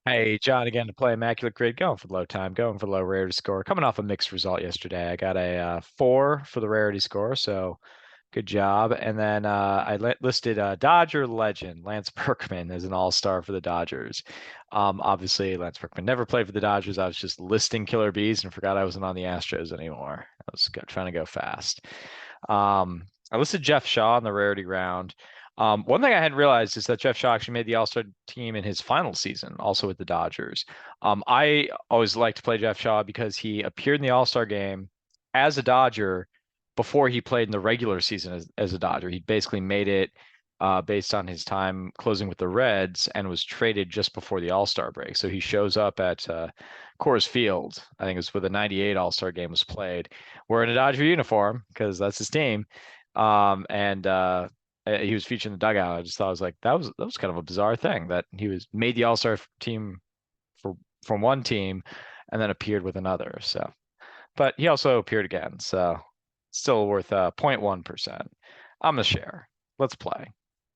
Hey, John again to play Immaculate Grid, going for low time, going for low rarity score. Coming off a mixed result yesterday. I got a 4 for the rarity score, so good job. And then I listed Dodger legend Lance Berkman as an all-star for the Dodgers. Obviously, Lance Berkman never played for the Dodgers. I was just listing Killer Bees and forgot I wasn't on the Astros anymore. I was trying to go fast. I listed Jeff Shaw in the rarity round. One thing I hadn't realized is that Jeff Shaw actually made the All-Star team in his final season, also with the Dodgers. I always liked to play Jeff Shaw because he appeared in the All-Star game as a Dodger before he played in the regular season as a Dodger. He basically made it based on his time closing with the Reds and was traded just before the All-Star break. So he shows up at Coors Field, I think it was where the 98 All-Star game was played, wearing a Dodger uniform because that's his team. And he was featured in the dugout. I just thought I was like, that was kind of a bizarre thing that he was made the All-Star team for from one team and then appeared with another. So, but he also appeared again, so still worth 0.1%. I'm gonna share. Let's play.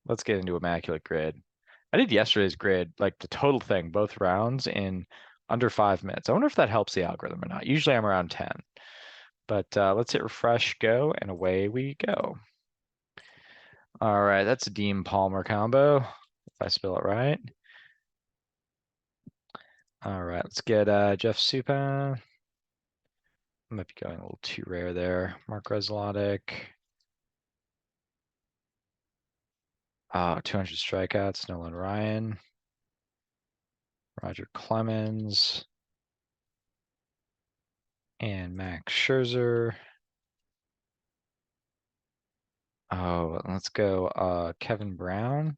Let's get into Immaculate Grid. I did yesterday's grid, like the total thing, both rounds in under 5 minutes. I wonder if that helps the algorithm or not. Usually I'm around 10, but let's hit refresh, go, and away we go. All right, that's a Dean Palmer combo, if I spell it right. All right, let's get Jeff Supan. Might be going a little too rare there. Mark Reslotic. 200 strikeouts, Nolan Ryan. Roger Clemens. And Max Scherzer. Oh, let's go Kevin Brown.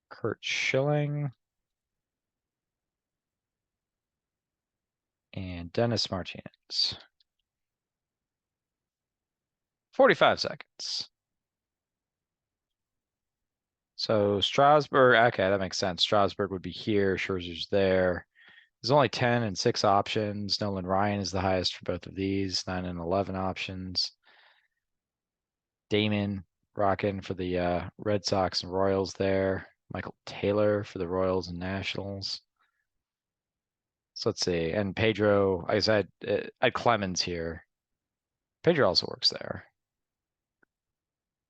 Kurt Schilling. And Dennis Martinez. 45 seconds. So Strasburg, okay, that makes sense. Strasburg would be here. Scherzer's there. There's only 10 and 6 options. Nolan Ryan is the highest for both of these, 9 and 11 options. Damon rocking for the Red Sox and Royals there. Michael Taylor for the Royals and Nationals. So let's see. And Pedro, I said, I had Clemens here. Pedro also works there.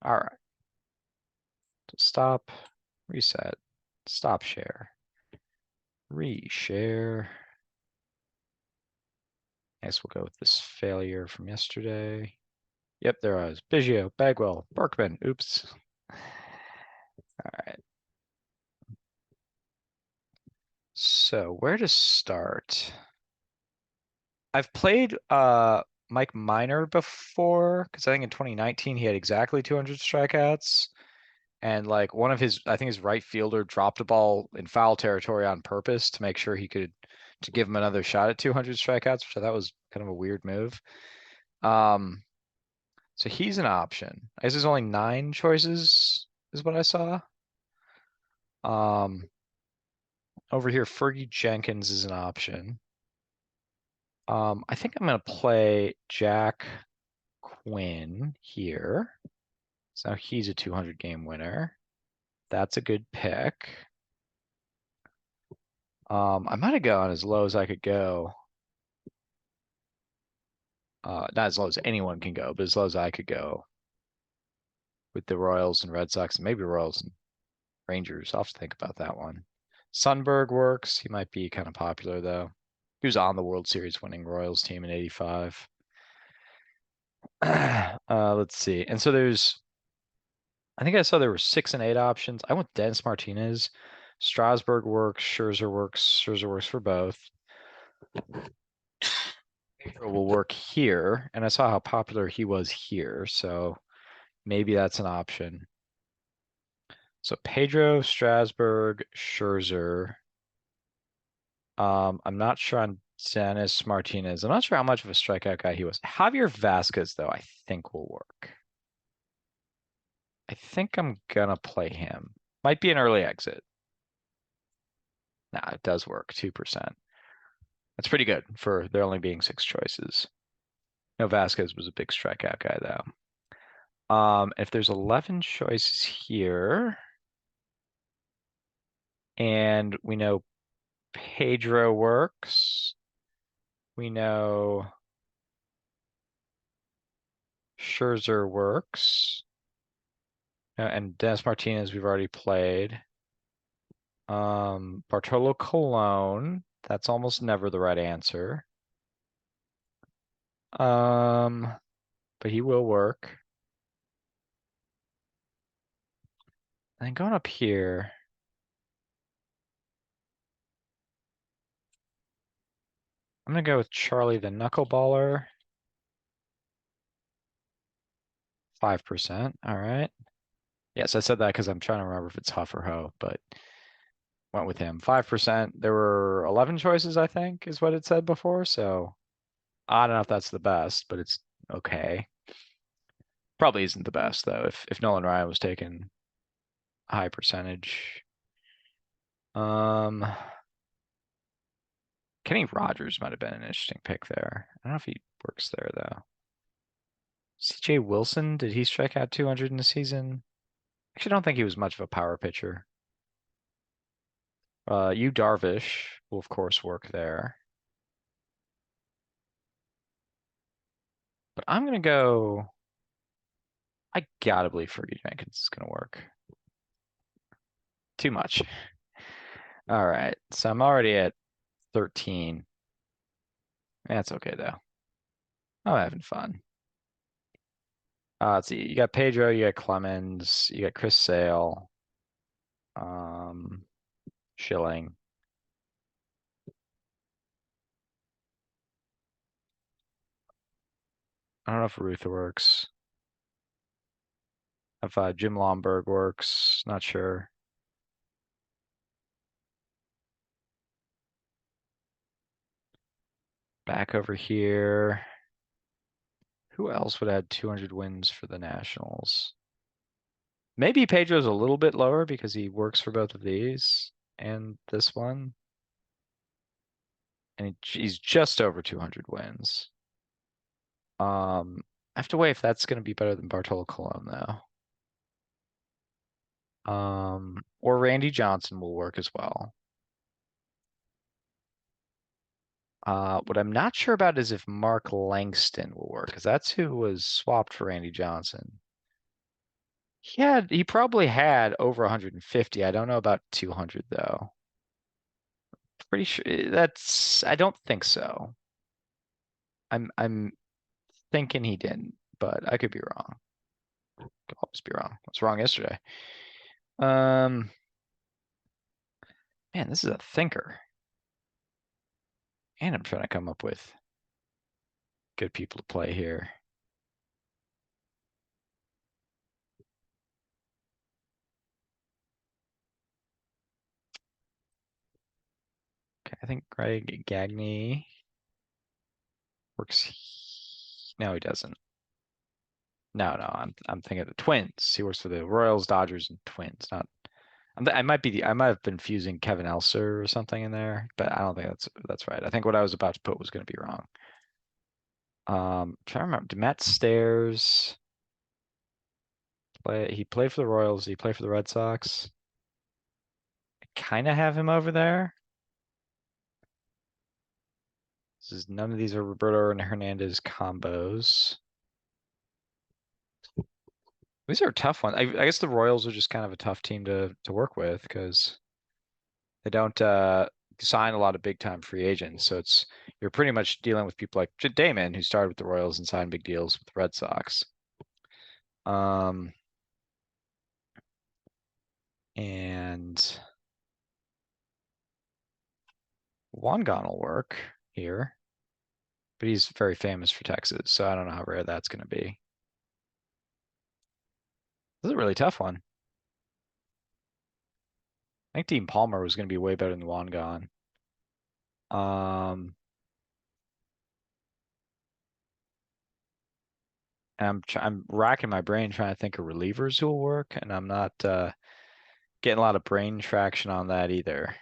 All right. So stop, reset, stop share, reshare. I guess we'll go with this failure from yesterday. Yep, there was Biggio, Bagwell, Berkman. Oops. All right. So where to start? I've played Mike Minor before because I think in 2019 he had exactly 200 strikeouts. And like one of his, I think his right fielder dropped a ball in foul territory on purpose to make sure he could to give him another shot at 200 strikeouts, which I thought was kind of a weird move. Um, so he's an option. I guess there's only 9 choices, is what I saw. Um, over here, Fergie Jenkins is an option. I think I'm gonna play Jack Quinn here. So he's a 200 game winner. That's a good pick. I might have gone as low as I could go. Not as low as anyone can go, but as low as I could go with the Royals and Red Sox, and maybe Royals and Rangers. I'll have to think about that one. Sundberg works. He might be kind of popular though. He was on the World Series winning Royals team in '85. Let's see. And so I think I saw there were 6 and 8 options. I went Dennis Martinez. Strasburg works. Scherzer works. Scherzer works for both. Pedro will work here, and I saw how popular he was here, so maybe that's an option. So Pedro, Strasburg, Scherzer. I'm not sure on Dennis Martinez. I'm not sure how much of a strikeout guy he was. Javier Vasquez, though, I think will work. I think I'm gonna play him. Might be an early exit. Nah, it does work, 2%. That's pretty good for there only being 6 choices. No, Vasquez was a big strikeout guy, though. If there's 11 choices here, And we know Pedro works. We know Scherzer works. And Dennis Martinez, we've already played. Bartolo Colon, that's almost never the right answer. But he will work. And going up here, I'm gonna go with Charlie the Knuckleballer. 5%. All right. Yes, I said that because I'm trying to remember if it's Huff or Ho, but went with him. 5%. There were 11 choices, I think, is what it said before. So I don't know if that's the best, but it's okay. Probably isn't the best though. If Nolan Ryan was taken a high percentage. Um, Kenny Rogers might have been an interesting pick there. I don't know if he works there though. CJ Wilson, did he strike out 200 in the season? Actually, I don't think he was much of a power pitcher. Yu Darvish will of course work there. But I'm gonna go. I gotta believe Fergie Jenkins is gonna work. Too much. All right, so I'm already at 13. That's okay though. I'm having fun. Let's see. You got Pedro, you got Clemens, you got Chris Sale, um, Schilling. I don't know if Ruth works. If Jim Lomberg works, not sure. Back over here. Who else would add 200 wins for the Nationals? Maybe Pedro's a little bit lower because he works for both of these and this one. And he's just over 200 wins. I have to weigh if that's going to be better than Bartolo Colon, though. Or Randy Johnson will work as well. What I'm not sure about is if Mark Langston will work, because that's who was swapped for Randy Johnson. He probably had over 150. I don't know about 200 though. Pretty sure I don't think so. I'm thinking he didn't, but I could be wrong. Could always be wrong. I was wrong yesterday. Um, man, this is a thinker. And I'm trying to come up with good people to play here. Okay, I think Greg Gagne works. No, he doesn't. No, I'm thinking of the Twins. He works for the Royals, Dodgers, and Twins. Not. I might have been fusing Kevin Elser or something in there, but I don't think that's right. I think what I was about to put was going to be wrong. Trying to remember. Did Matt Stairs play? He played for the Royals. Did he play for the Red Sox? I kind of have him over there. None of these are Roberto and Hernandez combos. These are tough ones. I guess the Royals are just kind of a tough team to work with because they don't sign a lot of big time free agents. So you're pretty much dealing with people like Damon, who started with the Royals and signed big deals with the Red Sox. And Wangan will work here, but he's very famous for Texas, so I don't know how rare that's going to be. This is a really tough one. I think Dean Palmer was going to be way better than Wangan. I'm racking my brain trying to think of relievers who will work, and I'm not getting a lot of brain traction on that either.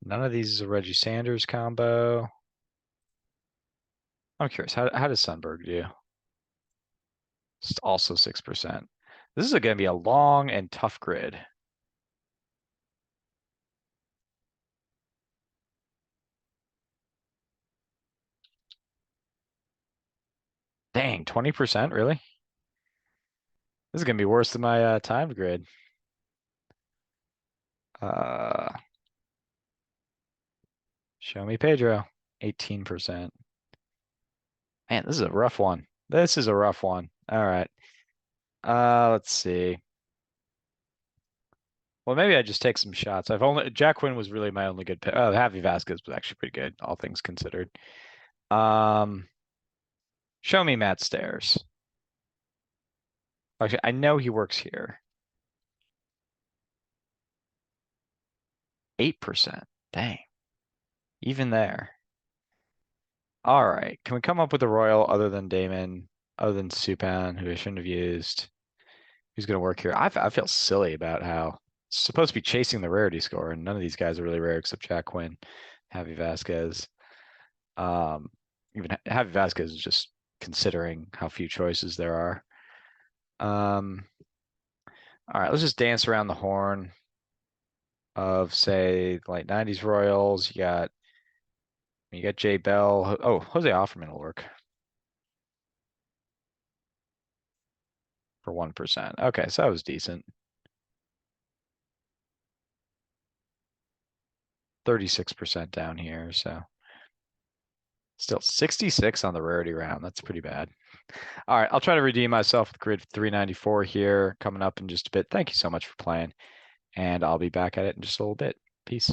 None of these is a Reggie Sanders combo. I'm curious, how does Sundberg do? It's also 6%. This is going to be a long and tough grid. Dang, 20%, really? This is going to be worse than my timed grid. Uh, Show me Pedro. 18%. Man, this is a rough one. This is a rough one. All right. Let's see. Well, maybe I just take some shots. Jack Quinn was really my only good pick. Oh, Javi Vasquez was actually pretty good, all things considered. Um, Show me Matt Stairs. Actually, I know he works here. 8%. Dang. Even there. All right. Can we come up with a royal other than Damon, other than Supan, who I shouldn't have used? Who's going to work here? I feel silly about how it's supposed to be chasing the rarity score, and none of these guys are really rare except Jack Quinn, Javi Vasquez. Um, Even Javi Vasquez is just considering how few choices there are. Um, all right, let's just dance around the horn of say like 90s Royals. You got Jay Bell. Oh, Jose Offerman will work for 1%. Okay, so that was decent. 36% down here, so still 66 on the rarity round. That's pretty bad. All right, I'll try to redeem myself with grid 394 here coming up in just a bit. Thank you so much for playing, and I'll be back at it in just a little bit. Peace.